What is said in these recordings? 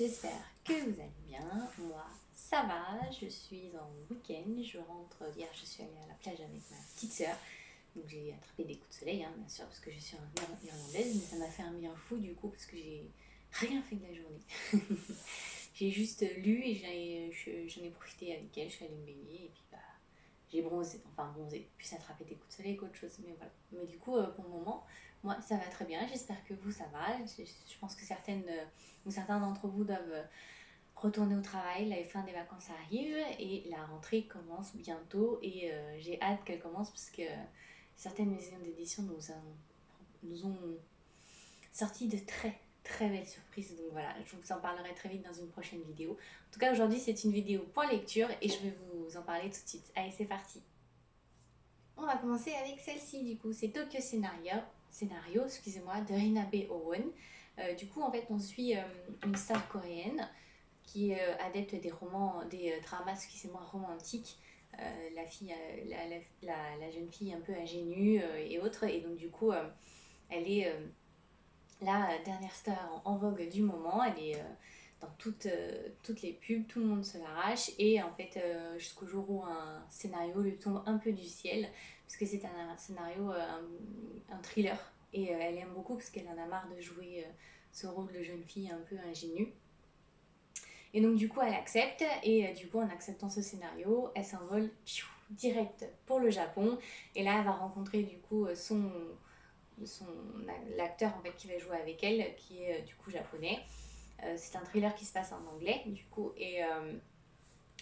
j'espère que vous allez bien. Moi, ça va, je suis en week-end, je rentre, hier je suis allée à la plage avec ma petite sœur, donc j'ai attrapé des coups de soleil, hein, bien sûr, parce que je suis irlandaise, mais ça m'a fait un bien fou du coup, parce que j'ai rien fait de la journée. J'ai juste lu et j'en ai profité avec elle, je suis allée me baigner, et puis bah, j'ai bronzé, enfin bronzé, puis attrapé des coups de soleil qu'autre chose, mais voilà. Mais du coup, pour le moment, moi ça va très bien, j'espère que vous ça va. Je pense que certaines ou certains d'entre vous doivent retourner au travail, la fin des vacances arrive et la rentrée commence bientôt et j'ai hâte qu'elle commence parce que certaines maisons d'édition nous ont sorti de très belles surprises. Donc voilà, je vous en parlerai très vite dans une prochaine vidéo. En tout cas, aujourd'hui, c'est une vidéo point lecture et je vais vous en parler tout de suite. Allez, c'est parti. On va commencer avec celle-ci, du coup, c'est Tokyo Scénario, excusez-moi, de Rina B. Owen. Du coup, en fait, on suit une star coréenne qui est adepte des romans, des dramas, excusez-moi, romantiques. La fille, la jeune fille un peu ingénue et autres. Et donc, du coup, elle est la dernière star en vogue du moment. Elle est dans toutes les pubs, tout le monde se l'arrache. Et en fait, jusqu'au jour où un scénario lui tombe un peu du ciel, parce que c'est un scénario, un thriller. Et elle aime beaucoup parce qu'elle en a marre de jouer ce rôle de jeune fille un peu ingénue. Et donc du coup elle accepte et du coup en acceptant ce scénario, elle s'envole direct pour le Japon et là elle va rencontrer du coup son l'acteur en fait qui va jouer avec elle qui est du coup japonais. C'est un thriller qui se passe en anglais du coup et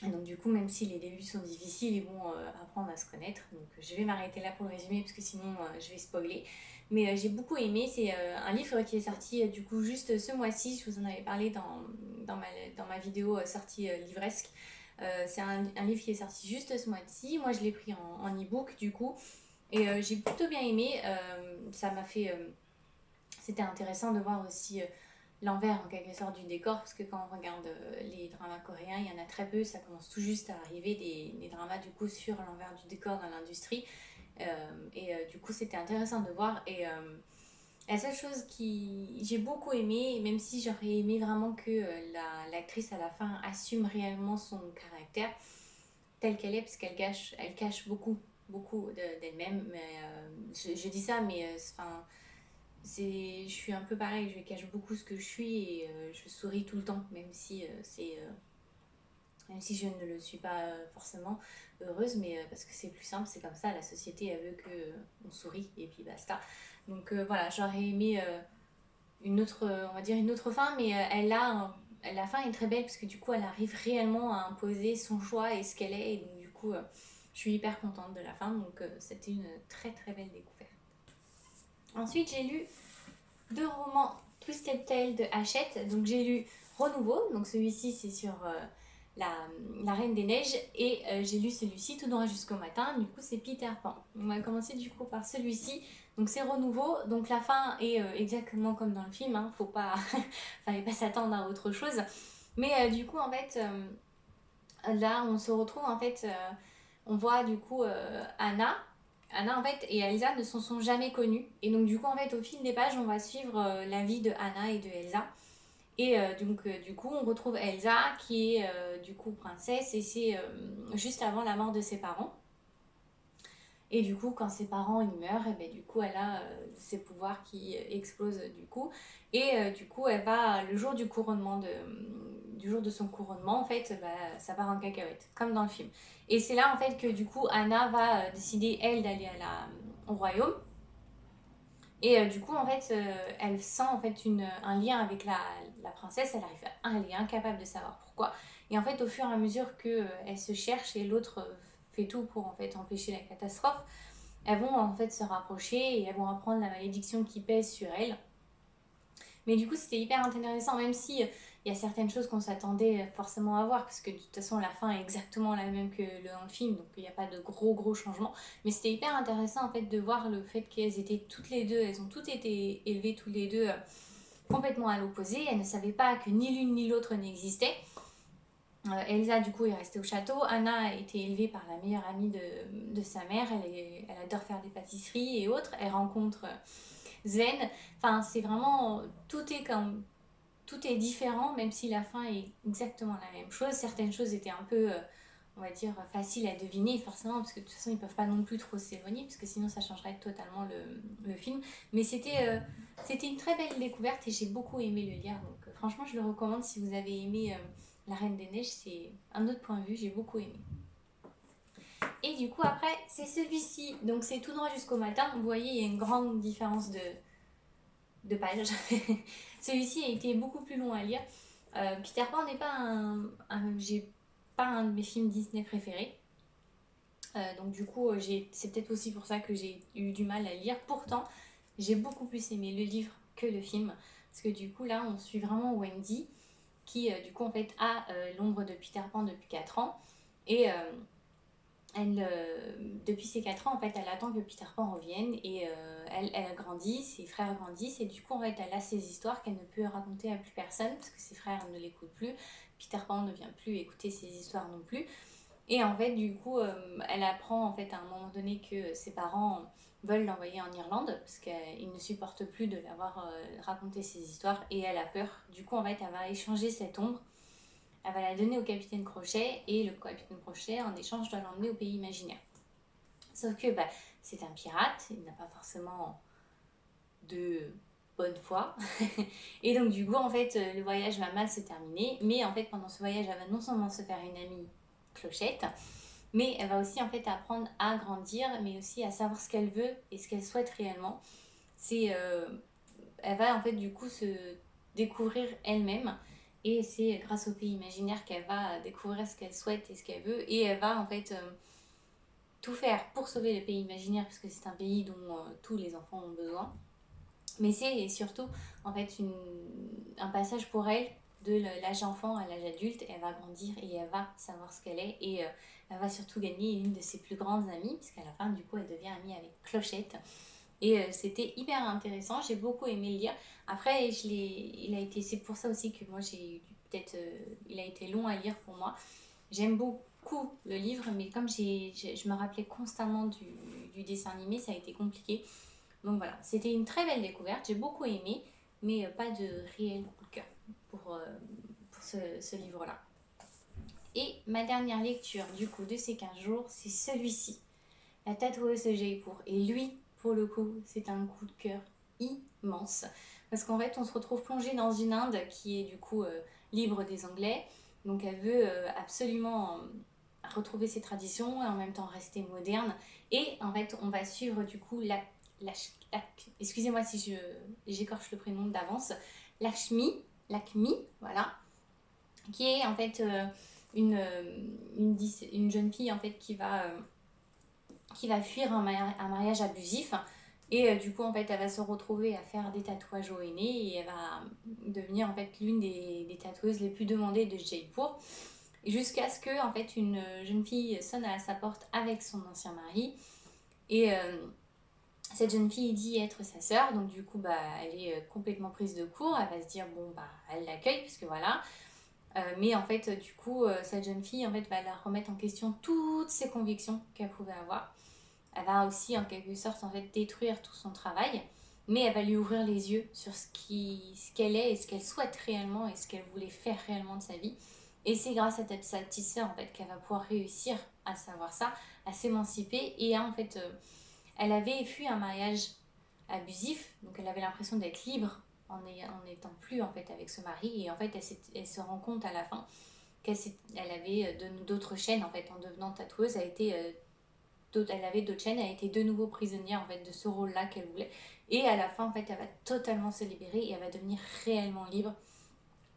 donc du coup même si les débuts sont difficiles ils vont apprendre à se connaître. Donc je vais m'arrêter là pour le résumé parce que sinon je vais spoiler. Mais j'ai beaucoup aimé, c'est un livre qui est sorti du coup juste ce mois-ci, je vous en avais parlé dans ma vidéo sortie livresque. C'est un livre qui est sorti juste ce mois-ci, moi je l'ai pris en e-book du coup, et j'ai plutôt bien aimé, ça m'a fait... c'était intéressant de voir aussi l'envers en quelque sorte du décor, parce que quand on regarde les dramas coréens, il y en a très peu, ça commence tout juste à arriver des dramas du coup sur l'envers du décor dans l'industrie. Du coup c'était intéressant de voir et la seule chose qui j'ai beaucoup aimé, même si j'aurais aimé vraiment que l'actrice à la fin assume réellement son caractère tel qu'elle est, parce elle cache beaucoup d'elle-même. Mais je dis ça, mais enfin, je suis un peu pareil, je cache beaucoup ce que je suis et je souris tout le temps, même si je ne le suis pas forcément heureuse, mais parce que c'est plus simple, c'est comme ça, la société elle veut qu'on sourit et puis basta. Donc voilà, j'aurais aimé une autre, on va dire une autre fin, mais la fin est très belle parce que du coup elle arrive réellement à imposer son choix et ce qu'elle est, et donc du coup je suis hyper contente de la fin, donc c'était une très belle découverte. Ensuite j'ai lu deux romans Twisted Tale de Hachette, donc j'ai lu Renouveau, donc celui-ci c'est sur la Reine des Neiges, et j'ai lu celui-ci Tout droit jusqu'au matin, du coup c'est Peter Pan. On va commencer du coup par celui-ci, donc c'est Renouveau, donc la fin est exactement comme dans le film, hein, fallait pas s'attendre à autre chose, mais du coup en fait là on se retrouve en fait, on voit du coup Anna en fait et Elsa ne se sont jamais connues, et donc du coup en fait au fil des pages on va suivre la vie de Anna et de Elsa. Et donc du coup on retrouve Elsa qui est du coup princesse, et c'est juste avant la mort de ses parents. Et du coup quand ses parents ils meurent, et ben, du coup elle a ses pouvoirs qui explosent du coup. Et du coup elle va le jour du jour de son couronnement en fait, bah, ça part en cacahuète comme dans le film. Et c'est là en fait que du coup Anna va décider elle d'aller au royaume. Et du coup, en fait, elle sent en fait un lien avec la princesse. Elle est incapable de savoir pourquoi. Et en fait, au fur et à mesure que elle se cherche et l'autre fait tout pour en fait empêcher la catastrophe, elles vont en fait se rapprocher et elles vont apprendre la malédiction qui pèse sur elle. Mais du coup, c'était hyper intéressant, même si il y a certaines choses qu'on s'attendait forcément à voir, parce que de toute façon, la fin est exactement la même que dans le film, donc il n'y a pas de gros changements. Mais c'était hyper intéressant en fait de voir le fait qu'elles étaient toutes les deux, elles ont toutes été élevées toutes les deux complètement à l'opposé. Elles ne savaient pas que ni l'une ni l'autre n'existait. Elsa du coup est restée au château. Anna a été élevée par la meilleure amie de sa mère. Elle adore faire des pâtisseries et autres. Elle rencontre Sven. Enfin, c'est vraiment, tout est différent, même si la fin est exactement la même chose. Certaines choses étaient un peu, on va dire, faciles à deviner, forcément, parce que de toute façon, ils peuvent pas non plus trop s'éloigner, parce que sinon, ça changerait totalement le film. Mais c'était une très belle découverte et j'ai beaucoup aimé le lire. Donc, franchement, je le recommande si vous avez aimé La Reine des Neiges. C'est un autre point de vue, j'ai beaucoup aimé. Et du coup, après, c'est celui-ci. Donc, c'est tout droit jusqu'au matin. Vous voyez, il y a une grande différence de pages. Celui-ci a été beaucoup plus long à lire. Peter Pan n'est pas j'ai pas un de mes films Disney préférés. Donc du coup, c'est peut-être aussi pour ça que j'ai eu du mal à le lire. Pourtant, j'ai beaucoup plus aimé le livre que le film. Parce que du coup, là, on suit vraiment Wendy, qui du coup, en fait, a l'ombre de Peter Pan depuis 4 ans. Et depuis ses 4 ans, en fait, elle attend que Peter Pan revienne et elle a grandi, ses frères grandissent et du coup, en fait, elle a ses histoires qu'elle ne peut raconter à plus personne parce que ses frères ne l'écoutent plus. Peter Pan ne vient plus écouter ses histoires non plus. Et en fait, du coup, elle apprend en fait à un moment donné que ses parents veulent l'envoyer en Irlande parce qu'ils ne supportent plus de l'avoir raconté ses histoires et elle a peur. Du coup, en fait, elle va échanger cette ombre. Elle va la donner au capitaine Crochet et le capitaine Crochet, en échange, doit l'emmener au pays imaginaire. Sauf que c'est un pirate, il n'a pas forcément de bonne foi. Et donc, du coup, en fait, le voyage va mal se terminer. Mais en fait, pendant ce voyage, elle va non seulement se faire une amie Clochette, mais elle va aussi en fait apprendre à grandir, mais aussi à savoir ce qu'elle veut et ce qu'elle souhaite réellement. Elle va en fait du coup se découvrir elle-même et c'est grâce au pays imaginaire qu'elle va découvrir ce qu'elle souhaite et ce qu'elle veut et elle va en fait tout faire pour sauver le pays imaginaire parce que c'est un pays dont tous les enfants ont besoin. Mais c'est surtout en fait un passage pour elle de l'âge enfant à l'âge adulte. Elle va grandir et elle va savoir ce qu'elle est et elle va surtout gagner une de ses plus grandes amies puisqu'à la fin du coup elle devient amie avec Clochette. Et c'était hyper intéressant, j'ai beaucoup aimé le lire. Après, c'est pour ça aussi que moi j'ai peut-être, il a été long à lire pour moi. J'aime beaucoup le livre, mais comme je me rappelais constamment du dessin animé, ça a été compliqué. Donc voilà, c'était une très belle découverte, j'ai beaucoup aimé, mais pas de réel coup de cœur pour ce livre-là. Et ma dernière lecture du coup de ces 15 jours, c'est celui-ci, La tatoueuse de Jaipur. Et lui, pour le coup, c'est un coup de cœur immense. Parce qu'en fait, on se retrouve plongé dans une Inde qui est du coup libre des Anglais. Donc elle veut absolument retrouver ses traditions et en même temps rester moderne. Et en fait, on va suivre du coup excusez-moi si j'écorche le prénom d'avance, Lakshmi, voilà, qui est en fait une jeune fille en fait qui va fuir un mariage abusif. Et du coup, en fait, elle va se retrouver à faire des tatouages au henné et elle va devenir en fait l'une des tatoueuses les plus demandées de Jaipur. Jusqu'à ce que en fait une jeune fille sonne à sa porte avec son ancien mari et cette jeune fille dit être sa sœur, donc du coup elle est complètement prise de court, elle va se dire bon elle l'accueille puisque voilà. Mais en fait du coup cette jeune fille en fait va la remettre en question toutes ses convictions qu'elle pouvait avoir. Elle va aussi en quelque sorte en fait détruire tout son travail, mais elle va lui ouvrir les yeux sur ce qu'elle est et ce qu'elle souhaite réellement et ce qu'elle voulait faire réellement de sa vie. Et c'est grâce à sa petite sœur en fait qu'elle va pouvoir réussir à savoir ça, à s'émanciper et à en fait elle avait fui un mariage abusif, donc elle avait l'impression d'être libre en n'étant plus en fait avec ce mari et en fait elle se rend compte à la fin qu'elle avait d'autres chaînes en fait en devenant tatoueuse, elle avait d'autres chaînes, elle était de nouveau prisonnière en fait de ce rôle-là qu'elle voulait. Et à la fin, en fait, elle va totalement se libérer et elle va devenir réellement libre.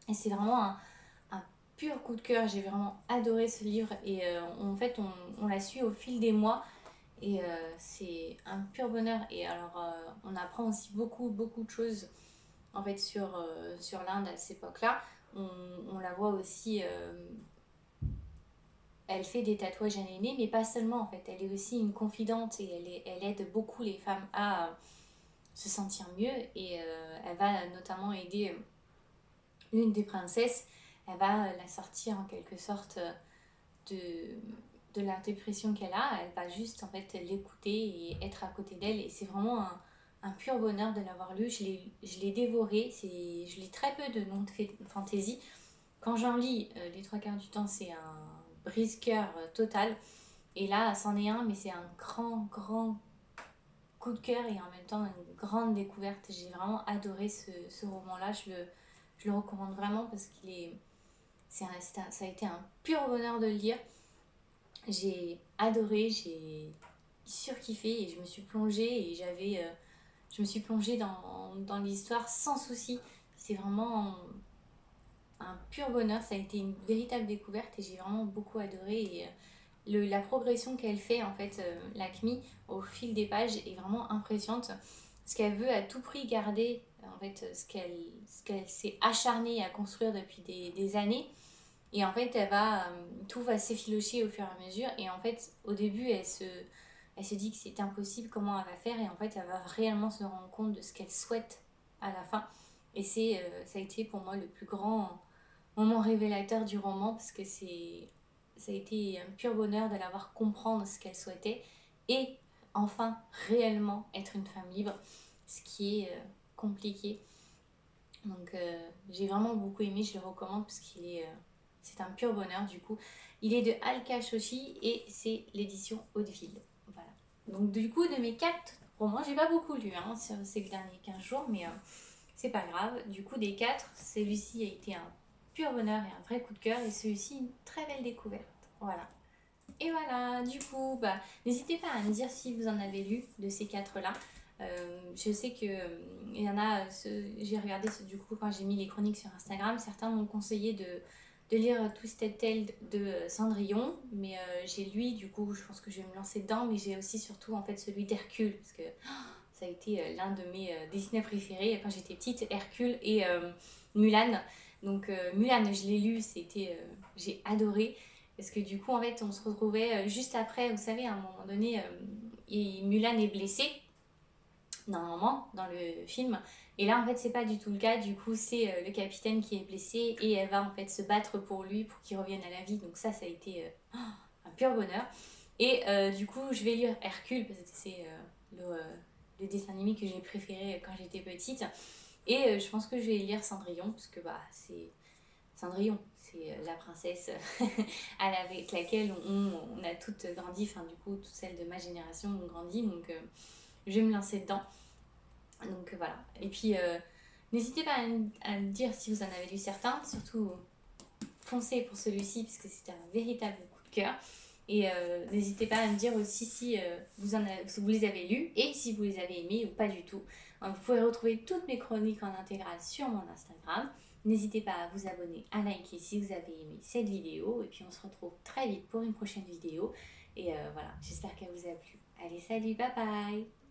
Et c'est vraiment un pur coup de cœur. J'ai vraiment adoré ce livre et en fait, on la suit au fil des mois. Et c'est un pur bonheur. Et alors, on apprend aussi beaucoup de choses en fait sur l'Inde à cette époque-là. On la voit aussi elle fait des tatouages à l'aîné, mais pas seulement en fait. Elle est aussi une confidente et elle aide beaucoup les femmes à se sentir mieux. Et elle va notamment aider l'une des princesses. Elle va la sortir en quelque sorte de la dépression qu'elle a. Elle va juste en fait l'écouter et être à côté d'elle. Et c'est vraiment un pur bonheur de l'avoir lu. Je l'ai dévoré. Je lis très peu de noms de fantasy. Quand j'en lis, les trois quarts du temps, c'est un brise-cœur total. Et là, c'en est un, mais c'est un grand, grand coup de cœur et en même temps une grande découverte. J'ai vraiment adoré ce roman-là. Je le recommande vraiment parce qu'il est, ça a été un pur bonheur de le lire. J'ai adoré, j'ai surkiffé et je me suis plongée et je me suis plongée dans l'histoire sans souci. C'est vraiment un pur bonheur, ça a été une véritable découverte et j'ai vraiment beaucoup adoré. Et la progression qu'elle fait, en fait, Lakmi, au fil des pages est vraiment impressionnante. Ce qu'elle veut à tout prix garder, en fait, ce qu'elle s'est acharnée à construire depuis des années. Et en fait, tout va s'effilocher au fur et à mesure. Et en fait, au début, elle se dit que c'est impossible, comment elle va faire. Et en fait, elle va réellement se rendre compte de ce qu'elle souhaite à la fin. Et ça a été pour moi le plus grand moment révélateur du roman parce que ça a été un pur bonheur de la voir comprendre ce qu'elle souhaitait et enfin réellement être une femme libre, ce qui est compliqué. Donc j'ai vraiment beaucoup aimé, je le recommande parce c'est un pur bonheur du coup. Il est de Alka Shoshi et c'est l'édition Hauteville. Voilà. Donc du coup de mes 4 romans, j'ai pas beaucoup lu sur ces derniers 15 jours, mais c'est pas grave. Du coup des 4, celui-ci a été un pur bonheur et un vrai coup de cœur et celui-ci une très belle découverte. Voilà. Et voilà, du coup, n'hésitez pas à me dire si vous en avez lu de ces 4-là. Je sais que il y en a, j'ai regardé du coup quand j'ai mis les chroniques sur Instagram, certains m'ont conseillé de lire Twisted Tale de Cendrillon, mais j'ai lu, du coup je pense que je vais me lancer dedans, mais j'ai aussi surtout en fait celui d'Hercule, parce que ça a été l'un de mes Disney préférés quand j'étais petite, Hercule et Mulan. Donc Mulan, je l'ai lu, j'ai adoré. Parce que du coup, en fait, on se retrouvait juste après, vous savez, à un moment donné, Mulan est blessée, normalement, dans le film. Et là, en fait, c'est pas du tout le cas. Du coup, c'est le capitaine qui est blessé et elle va en fait se battre pour lui, pour qu'il revienne à la vie. Donc ça a été un pur bonheur. Et du coup, je vais lire Hercule, parce que c'est le dessin animé que j'ai préféré quand j'étais petite. Et je pense que je vais lire Cendrillon, parce que c'est Cendrillon, c'est la princesse avec laquelle on a toutes grandi, enfin du coup toutes celles de ma génération ont grandi, donc je vais me lancer dedans. Donc voilà. Et puis n'hésitez pas à me dire si vous en avez lu certains, surtout foncez pour celui-ci parce que c'est un véritable coup de cœur. Et n'hésitez pas à me dire aussi si si vous les avez lus et si vous les avez aimés ou pas du tout. Vous pouvez retrouver toutes mes chroniques en intégrale sur mon Instagram. N'hésitez pas à vous abonner, à liker si vous avez aimé cette vidéo. Et puis on se retrouve très vite pour une prochaine vidéo. Et voilà, j'espère qu'elle vous a plu. Allez, salut, bye bye!